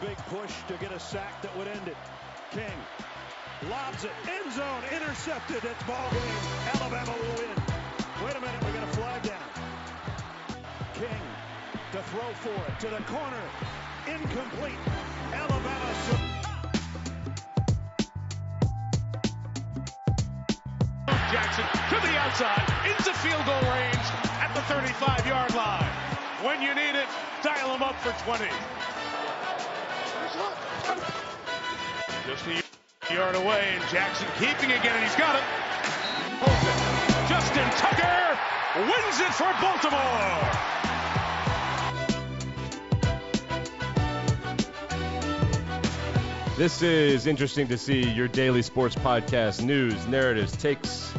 big push to get a sack that would end it. King lobs it, end zone, intercepted. It's ball game. Alabama will win. Wait a minute, we got a flag down. King to throw for it to the corner, incomplete. Alabama. Jackson to the outside, into field goal range at the 35-yard line. When you need it, dial them up for 20. Just a yard away, and Jackson keeping again, and he's got it. Holds it. Justin Tucker wins it for Baltimore. This is Interesting to See, your daily sports podcast, news, narratives, takes,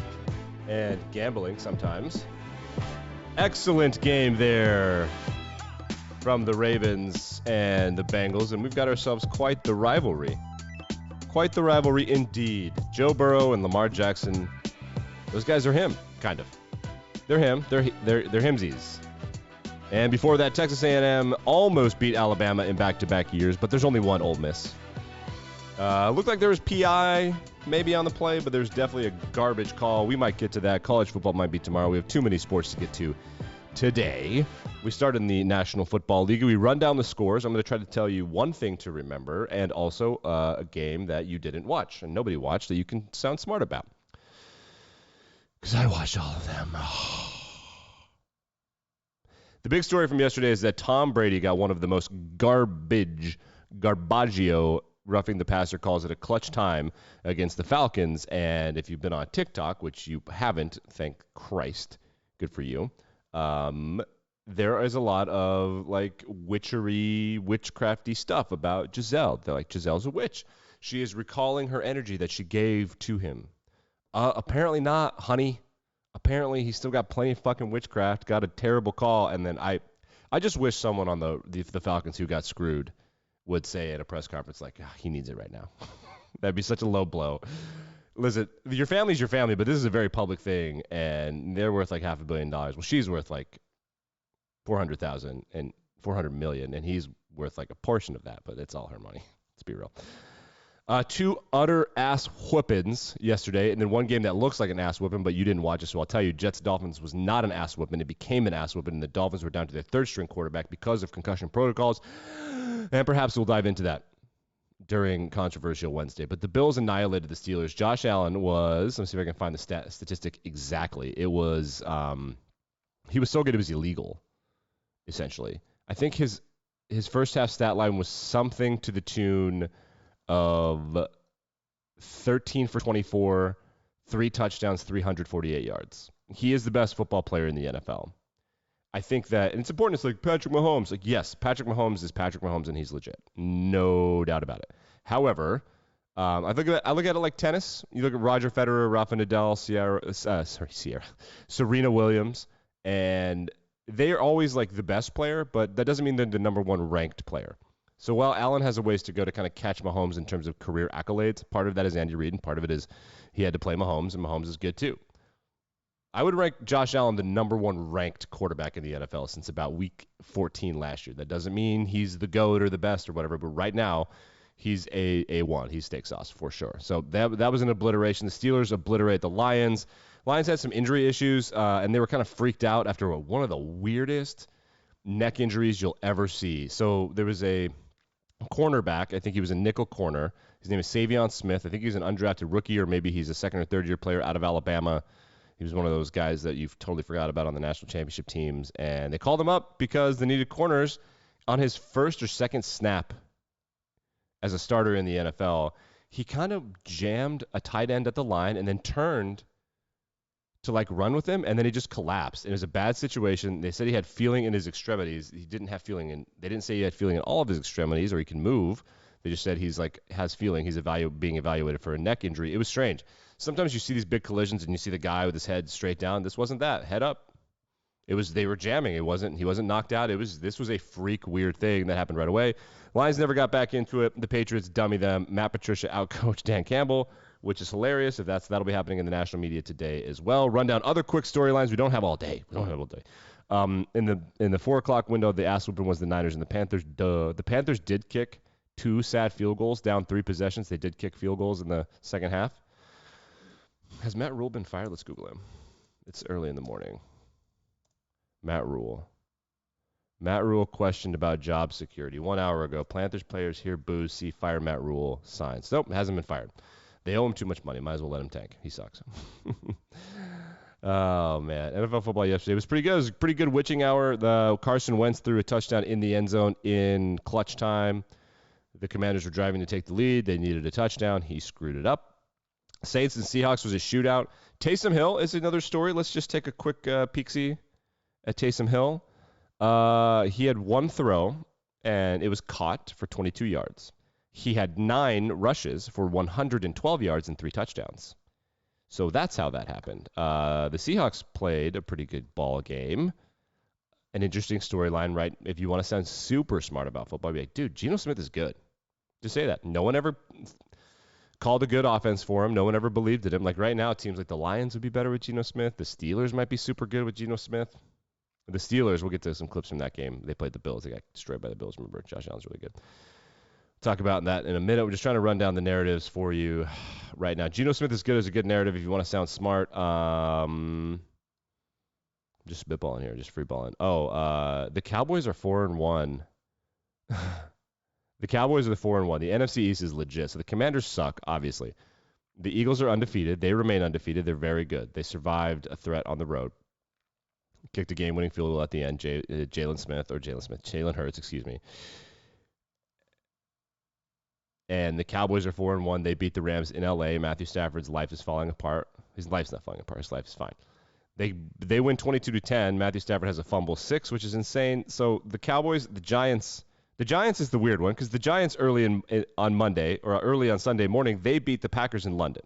and gambling sometimes. Excellent game there from the Ravens and the Bengals, and we've got ourselves quite the rivalry. Quite the rivalry indeed. Joe Burrow and Lamar Jackson, those guys are him, kind of. They're him. They're himsies. And before that, Texas A&M almost beat Alabama in back-to-back years, but there's only one Ole Miss. Looked like there was PI maybe on the play, but there's definitely a garbage call. We might get to that. College football might be tomorrow. We have too many sports to get to today. We start in the National Football League. We run down the scores. I'm going to try to tell you one thing to remember and also a game that you didn't watch and nobody watched that you can sound smart about. Because I watched all of them. The big story from yesterday is that Tom Brady got one of the most garbaggio roughing the passer calls it a clutch time against the Falcons. And if you've been on TikTok, which you haven't, thank Christ, good for you, there is a lot of like witchcrafty stuff about Gisele. They're like, Gisele's a witch. She is recalling her energy that she gave to him. Apparently not, honey. Apparently he's still got plenty of fucking witchcraft, got a terrible call. And then I just wish someone on the Falcons who got screwed would say at a press conference, like, he needs it right now. That'd be such a low blow. Listen, your family's your family, but this is a very public thing, and they're worth like $500 million. Well, she's worth like $400 million, and he's worth like a portion of that, but it's all her money. Let's be real. Two utter ass whoopings yesterday, and then one game that looks like an ass whooping, but you didn't watch it, so I'll tell you, Jets-Dolphins was not an ass whooping. It became an ass whooping, and the Dolphins were down to their third-string quarterback because of concussion protocols, and perhaps we'll dive into that during Controversial Wednesday. But the Bills annihilated the Steelers. Josh Allen was, let me see if I can find the statistic exactly. It was, he was so good it was illegal, essentially. I think his first half stat line was something to the tune of 13 for 24, 3 touchdowns, 348 yards. He is the best football player in the NFL. I think that, and it's important, it's like Patrick Mahomes. Like, yes, Patrick Mahomes is Patrick Mahomes, and he's legit. No doubt about it. However, I look at it like tennis. You look at Roger Federer, Rafa Nadal, Serena Williams, and they are always like the best player, but that doesn't mean they're the number one ranked player. So while Allen has a ways to go to kind of catch Mahomes in terms of career accolades, part of that is Andy Reid, and part of it is he had to play Mahomes, and Mahomes is good too. I would rank Josh Allen the number one ranked quarterback in the NFL since about week 14 last year. That doesn't mean he's the GOAT or the best or whatever, but right now he's A1. He's steak sauce for sure. So that was an obliteration. The Steelers obliterate the Lions. Lions had some injury issues, and they were kind of freaked out after one of the weirdest neck injuries you'll ever see. So there was a cornerback. I think he was a nickel corner. His name is Savion Smith. I think he's an undrafted rookie, or maybe he's a second or third year player out of Alabama. He was one of those guys that you've totally forgot about on the national championship teams. And they called him up because they needed corners on his first or second snap as a starter in the NFL. He kind of jammed a tight end at the line and then turned to like run with him, and then he just collapsed. It was a bad situation. They said he had feeling in his extremities. He didn't have feeling in. They didn't say he had feeling in all of his extremities or he can move. They just said he's like has feeling. He's being evaluated for a neck injury. It was strange. Sometimes you see these big collisions and you see the guy with his head straight down. This wasn't that. Head up. They were jamming. He wasn't knocked out. This was a freak weird thing that happened right away. Lions never got back into it. The Patriots dummy them. Matt Patricia outcoached Dan Campbell, which is hilarious. That'll be happening in the national media today as well. Run down other quick storylines. We don't have all day. In the 4 o'clock window, the ass whooping was the Niners and the Panthers. The Panthers did kick 2 sad field goals, down 3 possessions. They did kick field goals in the second half. Has Matt Rule been fired? Let's Google him. It's early in the morning. Matt Rule. Matt Rule questioned about job security 1 hour ago. Panthers players hear boos, see fire Matt Rule signs. Nope, hasn't been fired. They owe him too much money. Might as well let him tank. He sucks. Oh, man. NFL football yesterday was pretty good. It was a pretty good witching hour. The Carson Wentz threw a touchdown in the end zone in clutch time. The Commanders were driving to take the lead. They needed a touchdown. He screwed it up. Saints and Seahawks was a shootout. Taysom Hill is another story. Let's just take a quick peek-see at Taysom Hill. He had 1 throw, and it was caught for 22 yards. He had 9 rushes for 112 yards and 3 touchdowns. So that's how that happened. The Seahawks played a pretty good ball game. An interesting storyline, right? If you want to sound super smart about football, be like, dude, Geno Smith is good. Just say that. No one ever called a good offense for him. No one ever believed in him. Like right now, it seems like the Lions would be better with Geno Smith. The Steelers might be super good with Geno Smith. The Steelers, we'll get to some clips from that game. They played the Bills. They got destroyed by the Bills. Remember, Josh Allen's really good. Talk about that in a minute. We're just trying to run down the narratives for you right now. Geno Smith is good as a good narrative if you want to sound smart. Just spitballing here, just freeballing. The Cowboys are 4-1. The Cowboys are the 4-1. The NFC East is legit. So the Commanders suck, obviously. The Eagles are undefeated. They remain undefeated. They're very good. They survived a threat on the road. Kicked a game-winning field goal at the end. Jalen Hurts, excuse me. And the Cowboys are 4-1. They beat the Rams in L.A. Matthew Stafford's life is falling apart. His life's not falling apart. His life is fine. They win 22-10. Matthew Stafford has a fumble 6, which is insane. So the Cowboys, the Giants is the weird one because the Giants early on Monday or early on Sunday morning, they beat the Packers in London.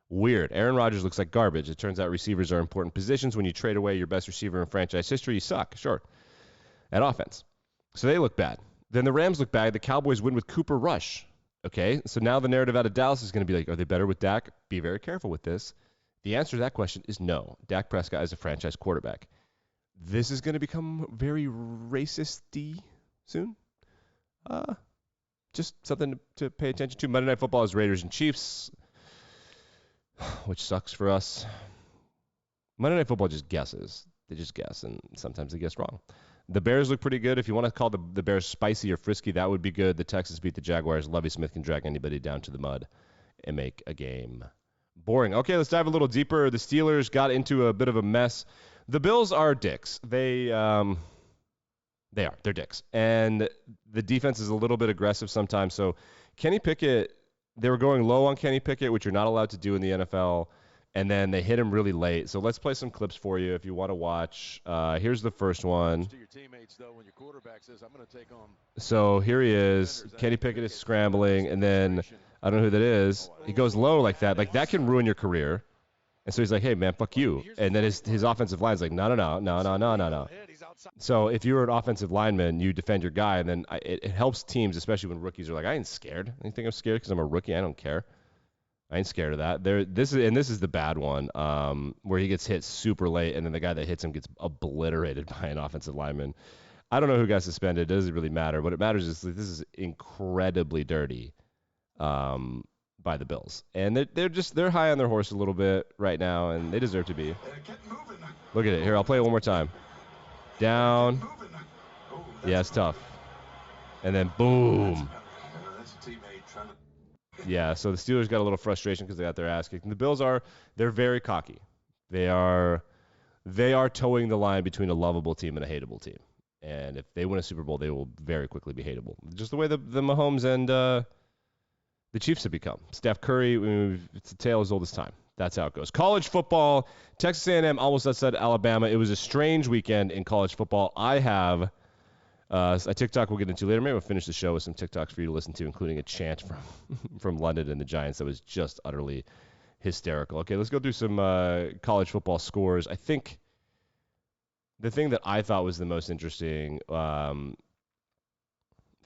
Weird. Aaron Rodgers looks like garbage. It turns out receivers are important positions. When you trade away your best receiver in franchise history, you suck, sure, at offense. So they look bad. Then the Rams look bad. The Cowboys win with Cooper Rush. Okay, so now the narrative out of Dallas is going to be like, are they better with Dak? Be very careful with this. The answer to that question is no. Dak Prescott is a franchise quarterback. This is going to become very racist-y soon. Just something to pay attention to. Monday Night Football is Raiders and Chiefs, which sucks for us. Monday Night Football just guesses. They just guess, and sometimes they guess wrong. The Bears look pretty good. If you want to call the Bears spicy or frisky, that would be good. The Texans beat the Jaguars. Lovie Smith can drag anybody down to the mud and make a game boring. Okay, let's dive a little deeper. The Steelers got into a bit of a mess. The Bills are dicks. They're dicks. And the defense is a little bit aggressive sometimes. So Kenny Pickett, they were going low on Kenny Pickett, which you're not allowed to do in the NFL. And then they hit him really late. So let's play some clips for you if you want to watch. Here's the first one. So here he is. Kenny Pickett is scrambling, and then I don't know who that is. He goes low like that. Like, that can ruin your career. And so he's like, hey, man, fuck you. And then his offensive line's like, no. So if you're an offensive lineman, you defend your guy, and then it helps teams, especially when rookies are like, I ain't scared. You think I'm scared because I'm a rookie? I don't care. I ain't scared of that. This is the bad one, where he gets hit super late, and then the guy that hits him gets obliterated by an offensive lineman. I don't know who got suspended. It doesn't really matter. What it matters is this is incredibly dirty by the Bills, and they're high on their horse a little bit right now, and they deserve to be. Look at it here. I'll play it one more time. Down. Yeah, it's tough. And then boom. Yeah, so the Steelers got a little frustration because they got their ass kicked. And the Bills they're very cocky. They are towing the line between a lovable team and a hateable team. And if they win a Super Bowl, they will very quickly be hateable. Just the way the Mahomes and the Chiefs have become. Steph Curry, it's a tale as old as time. That's how it goes. College football, Texas A&M almost upset Alabama. It was a strange weekend in college football. I have a TikTok we'll get into later. Maybe we'll finish the show with some TikToks for you to listen to, including a chant from London and the Giants that was just utterly hysterical. Okay, let's go through some college football scores. I think the thing that I thought was the most interesting, for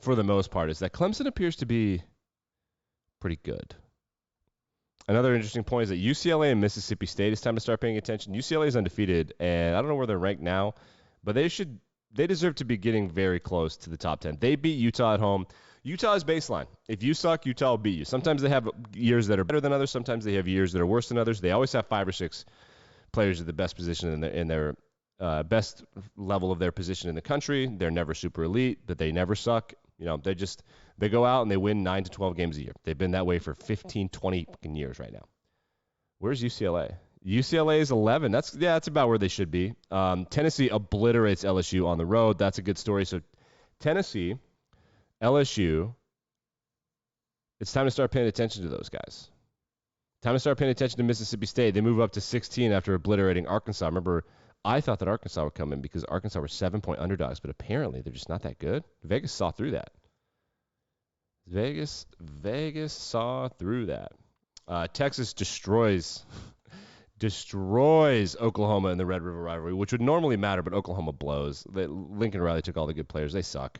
the most part, is that Clemson appears to be pretty good. Another interesting point is that UCLA and Mississippi State, it's time to start paying attention. UCLA is undefeated, and I don't know where they're ranked now, but they deserve to be getting very close to the top 10. They beat Utah at home. Utah is baseline. If you suck, Utah will beat you. Sometimes they have years that are better than others. Sometimes they have years that are worse than others. They always have 5 or 6 players at the best position in their best level of their position in the country. They're never super elite, but they never suck. You know, they go out and they win 9 to 12 games a year. They've been that way for 15, 20 fucking years right now. Where's UCLA? UCLA is 11. That's about where they should be. Tennessee obliterates LSU on the road. That's a good story. So Tennessee, LSU, it's time to start paying attention to those guys. Time to start paying attention to Mississippi State. They move up to 16 after obliterating Arkansas. Remember, I thought that Arkansas would come in because Arkansas were 7-point underdogs, but apparently they're just not that good. Vegas saw through that. Vegas saw through that. Texas destroys Oklahoma in the Red River rivalry, which would normally matter, but Oklahoma blows. Lincoln Riley took all the good players. They suck.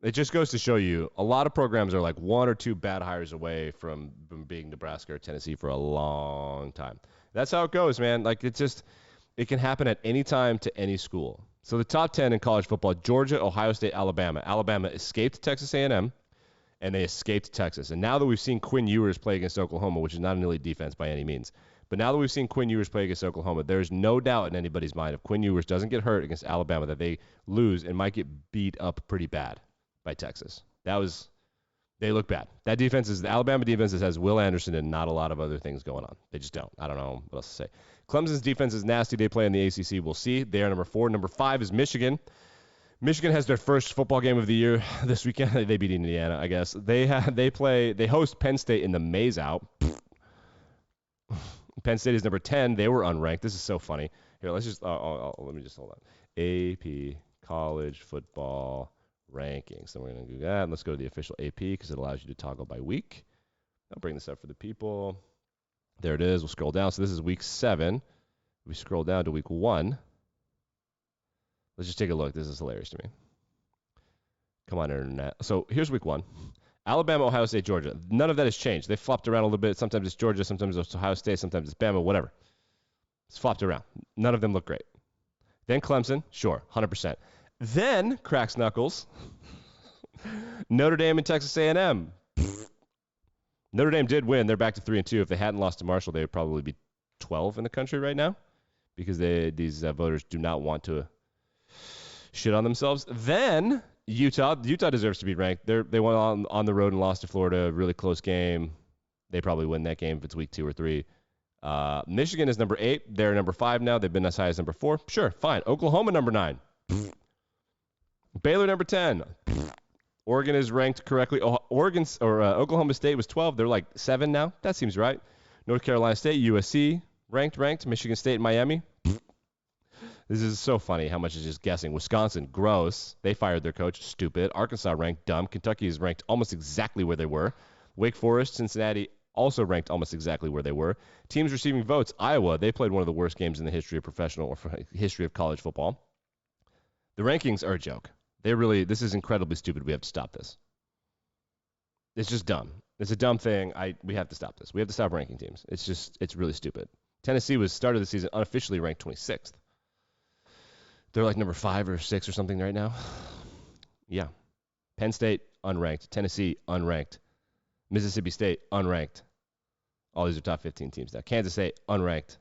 It just goes to show you a lot of programs are like 1 or 2 bad hires away from being Nebraska or Tennessee for a long time. That's how it goes, man. Like it can happen at any time to any school. So the top 10 in college football: Georgia, Ohio State, Alabama. Alabama escaped Texas A&M, and they escaped Texas. And now that we've seen Quinn Ewers play against Oklahoma, which is not an elite defense by any means, but now that we've seen Quinn Ewers play against Oklahoma, there's no doubt in anybody's mind if Quinn Ewers doesn't get hurt against Alabama that they lose and might get beat up pretty bad by Texas. They look bad. That defense is the Alabama defense that has Will Anderson and not a lot of other things going on. They just don't. I don't know what else to say. Clemson's defense is nasty. They play in the ACC. We'll see. They are number 4. Number 5 is Michigan. Michigan has their first football game of the year this weekend. They beat Indiana, I guess. They host Penn State in the Maze Out. Penn State is number 10. They were unranked. This is so funny. Here, let's just let me just hold on. AP college football rankings. So we're going to do that. And let's go to the official AP because it allows you to toggle by week. I'll bring this up for the people. There it is. We'll scroll down. So this is week 7. We scroll down to week 1. Let's just take a look. This is hilarious to me. Come on, internet. So here's week 1. Alabama, Ohio State, Georgia. None of that has changed. They flopped around a little bit. Sometimes it's Georgia, sometimes it's Ohio State, sometimes it's Bama, whatever. It's flopped around. None of them look great. Then Clemson, sure, 100%. Then cracks knuckles. Notre Dame and Texas A&M. Notre Dame did win. They're back to 3-2. If they hadn't lost to Marshall, they would probably be 12 in the country right now because these voters do not want to shit on themselves. Then Utah deserves to be ranked. They went on the road and lost to Florida. Really close game. They probably win that game if it's week 2 or 3. Michigan is number 8. They're number 5 now. They've been as high as number 4. Sure, fine. Oklahoma number 9. Baylor number 10. Oregon is ranked correctly. Oklahoma State was 12. They're like 7 now. That seems right. North Carolina State, USC ranked. Michigan State, Miami. This is so funny how much is just guessing. Wisconsin, gross. They fired their coach. Stupid. Arkansas ranked, dumb. Kentucky is ranked almost exactly where they were. Wake Forest, Cincinnati, also ranked almost exactly where they were. Teams receiving votes. Iowa, they played one of the worst games in the history of professional or history of college football. The rankings are a joke. This is incredibly stupid. We have to stop this. It's just dumb. It's a dumb thing. We have to stop this. We have to stop ranking teams. It's really stupid. Tennessee started the season unofficially ranked 26th. They're like number 5 or 6 or something right now. Yeah. Penn State, unranked. Tennessee, unranked. Mississippi State, unranked. All these are top 15 teams now. Kansas State, unranked.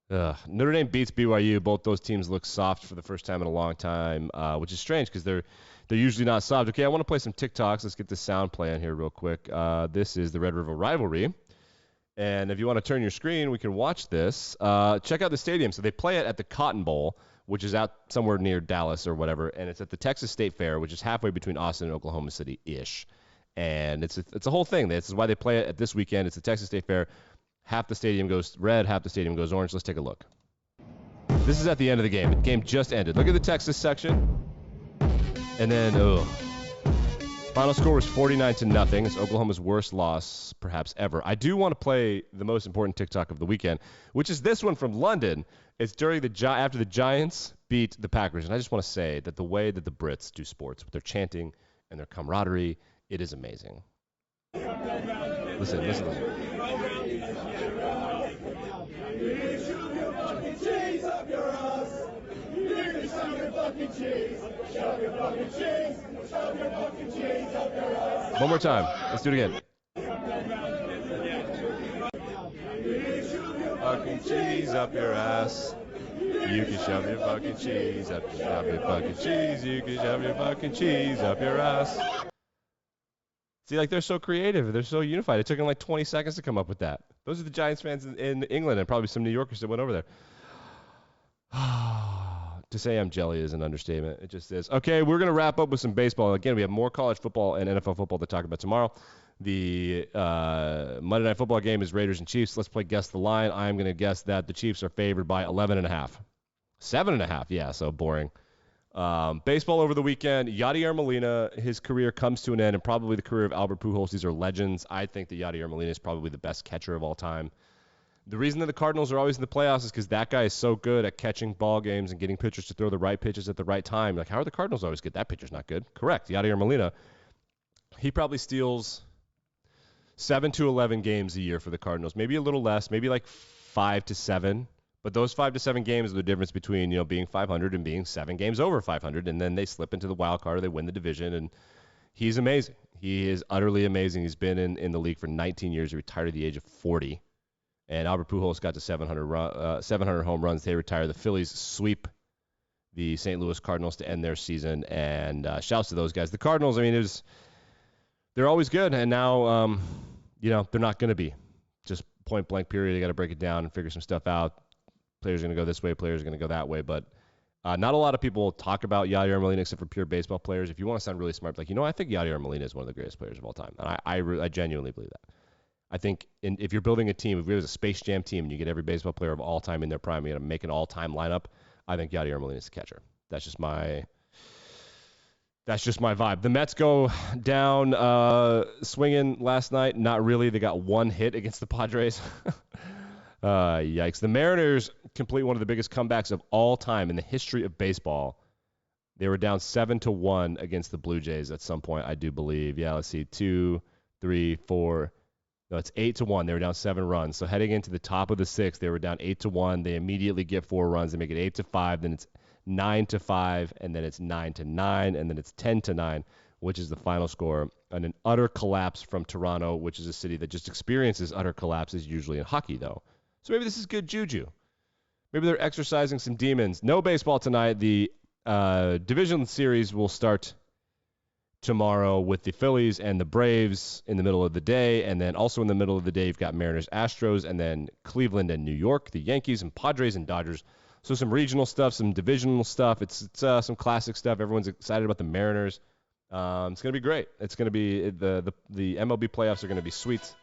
Notre Dame beats BYU. Both those teams look soft for the first time in a long time, which is strange because they're usually not soft. Okay, I want to play some TikToks. Let's get this sound play on here real quick. This is the Red River Rivalry. And if you want to turn your screen, we can watch this. Check out the stadium. So they play it at the Cotton Bowl, which is out somewhere near Dallas or whatever. And it's at the Texas State Fair, which is halfway between Austin and Oklahoma City-ish. And it's a whole thing. This is why they play it at this weekend. It's the Texas State Fair. Half the stadium goes red, half the stadium goes orange. Let's take a look. This is at the end of the game. The game just ended. Look at the Texas section. And then, final score was 49-0. It's Oklahoma's worst loss, perhaps ever. I do want to play the most important TikTok of the weekend, which is this one from London. It's after the Giants beat the Packers. And I just want to say that the way that the Brits do sports, with their chanting and their camaraderie, it is amazing. Listen. One more time. Let's do it again. Fucking cheese up your ass. You can shove your fucking cheese up your fucking cheese. You can shove your fucking cheese up your ass. See, like, they're so creative. They're so unified. It took them like 20 seconds to come up with that. Those are the Giants fans in England and probably some New Yorkers that went over there. To say I'm jelly is an understatement. It just is. Okay, we're going to wrap up with some baseball. Again, we have more college football and NFL football to talk about tomorrow. The Monday Night Football game is Raiders and Chiefs. Let's play Guess the Line. I'm going to guess that the Chiefs are favored by 11.5. 7.5. Yeah, so boring. Baseball over the weekend. Yadi Molina, his career comes to an end, and probably the career of Albert Pujols. These are legends. I think that Yadi Molina is probably the best catcher of all time. The reason that the Cardinals are always in the playoffs is because that guy is so good at catching ball games and getting pitchers to throw the right pitches at the right time. Like, how are the Cardinals always good? That pitcher's not good. Correct. Yadi Molina, he probably steals 7 to 11 games a year for the Cardinals. Maybe a little less, maybe like 5 to 7. But those 5 to 7 games are the difference between, being 500 and being 7 games over 500. And then they slip into the wild card, or they win the division. And he's amazing. He is utterly amazing. He's been in the league for 19 years. He retired at the age of 40. And Albert Pujols got to 700 home runs. They retire. The Phillies sweep the St. Louis Cardinals to end their season. And shouts to those guys. The Cardinals, I mean, they're always good. And now, they're not going to be. Just point blank period. They got to break it down and figure some stuff out. Players are going to go this way. Players are going to go that way. But not a lot of people talk about Yadi Molina except for pure baseball players. If you want to sound really smart, like, I think Yadi Molina is one of the greatest players of all time. And I genuinely believe that. I think if you're building a team, if we have a Space Jam team and you get every baseball player of all time in their prime, you got to make an all-time lineup, I think Yadi Molina is the catcher. That's just my vibe. The Mets go down swinging last night. Not really. They got one hit against the Padres. Yikes. The Mariners complete one of the biggest comebacks of all time in the history of baseball. They were down 7-1 against the Blue Jays at some point, I do believe. Yeah, let's see. 2, 3, 4. No, it's 8-1. They were down 7 runs. So heading into the top of the 6th, they were down 8-1. They immediately get 4 runs. They make it 8-5. Then it's 9-5, and then it's 9-9, and then it's 10-9, which is the final score. And an utter collapse from Toronto, which is a city that just experiences utter collapses usually in hockey, though. So maybe this is good juju. Maybe they're exercising some demons. No baseball tonight. The division series will start tomorrow with the Phillies and the Braves in the middle of the day. And then also in the middle of the day, you've got Mariners, Astros, and then Cleveland and New York, the Yankees and Padres and Dodgers. So some regional stuff, some divisional stuff. It's some classic stuff. Everyone's excited about the Mariners. It's going to be great. It's going to be the MLB playoffs are going to be sweet.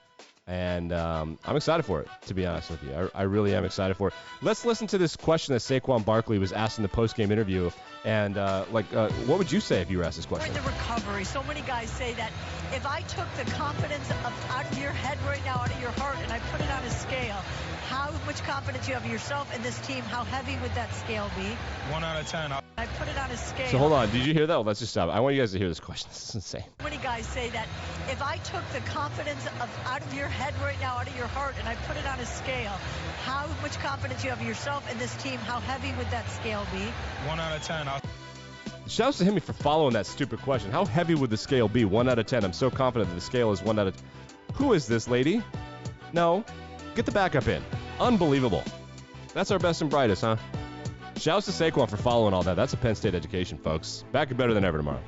And I'm excited for it, to be honest with you. I really am excited for it. Let's listen to this question that Saquon Barkley was asked in the post-game interview. And, what would you say if you were asked this question? The recovery. So many guys say that if I took the confidence out of your head right now, out of your heart, and I put it on a scale, how much confidence you have in yourself and this team, how heavy would that scale be? 1 out of 10. I put it on a scale. So hold on. Did you hear that? Well, let's just stop. I want you guys to hear this question. This is insane. So many guys say that if I took the confidence out of your head right now, out of your heart, and I put it on a scale, how much confidence you have in yourself and this team, how heavy would that scale be? 1 out of 10. Shouts to him for following that stupid question. How heavy would the scale be? 1 out of 10. I'm so confident that the scale is 1 out of 10. Who is this lady? No. Get the backup in. Unbelievable. That's our best and brightest, huh? Shouts to Saquon for following all that. That's a Penn State education, folks. Back and better than ever tomorrow.